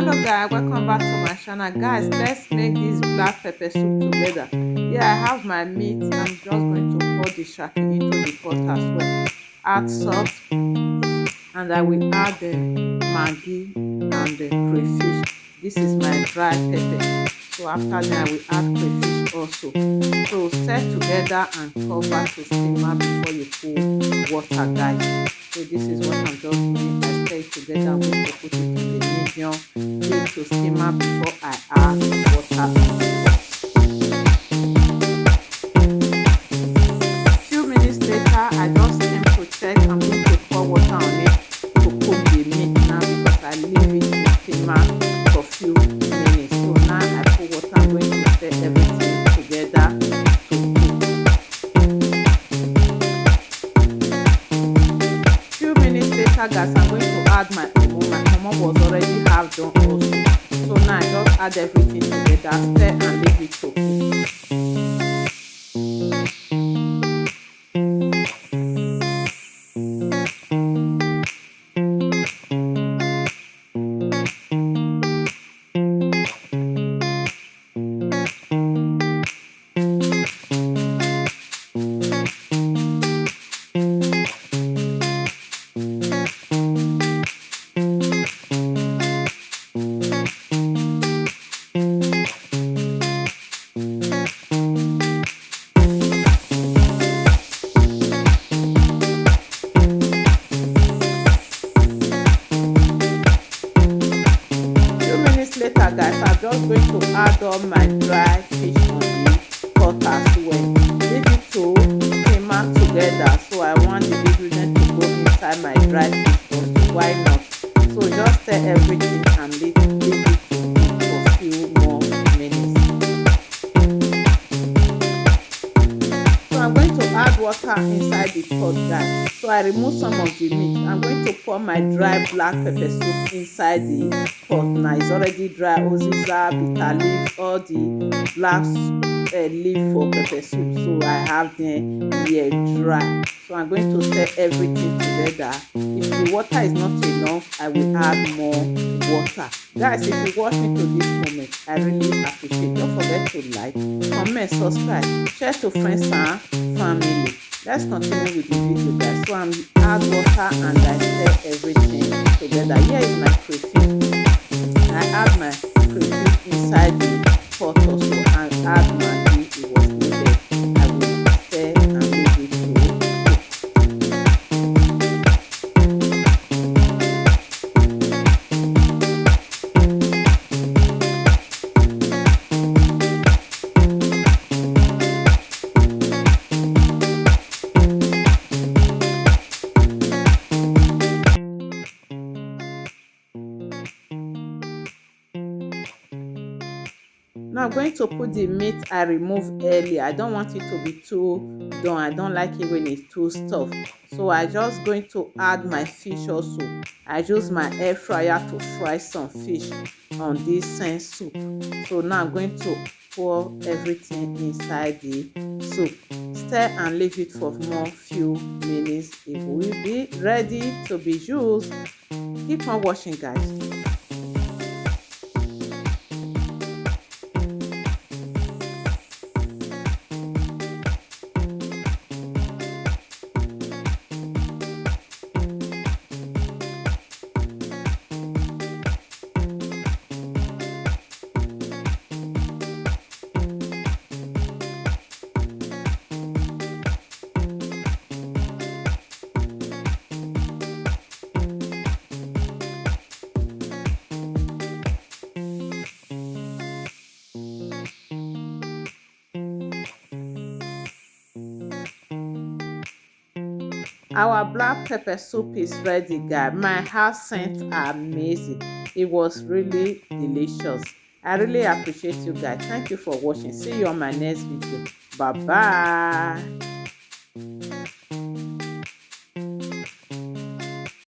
Hello guys, welcome back to my channel. Guys, let's make this black pepper soup together. Here I have my meat. I'm just going to pour the shaki into the pot as well. Add salt, and I will add the maggi and the crayfish. This is my dry pepper. So after that I will add crayfish also. So stir together and cover to simmer before you put water, guys. So this is what I'm just doing. I stir it together. I'm going to put it in the medium heat to simmer before I add water. Few minutes later, I just came to check. I'm going to pour water on it to cook the meat now because I leave it to simmer for few minutes. So now I put water. I'm going to stir everything together to cook. Few minutes later, guys, I'm going to add my omo. My omo was already half done also. So now I just add everything together, stir and leave it to cook. Later, guys, I'm just going to add all my dry fish on the pot as well. Leave it to simmer together. So I want the ingredient to go inside my dry fish also. Why not? So just stir everything and leave it to cook for a few more minutes. So I'm going to add water inside the pot, guys. So I remove some of the meat. I'm going to pour my dry black pepper soup inside the pot. Now it's already dry. Oziza, bitter leaf, all the black leaf for pepper soup. So I have them here dry. So I'm going to stir everything together. If the water is not enough, I will add more water. Guys, if you watch me to this moment, I really appreciate. Don't forget to like, comment, subscribe, share to friends and family. Let's continue with the video, guys. So I'm add water and I stir everything together. Here is my crayfish. I add my crayfish inside the pot also and add maggi. It was needed. I will stir and leave it to cook. Now I'm going to put the meat I removed earlier. I don't want it to be too done. I don't like it when it's too stuffed. So I just going to add my fish also. I use my air fryer to fry some fish on this same soup. So now I'm going to pour everything inside the soup. Stir and leave it for more few minutes. It will be ready to be used. Keep on watching, guys. Our black pepper soup is ready, guys. My house scent are amazing. It was really delicious. I really appreciate you guys. Thank you for watching. See you on my next video. Bye bye.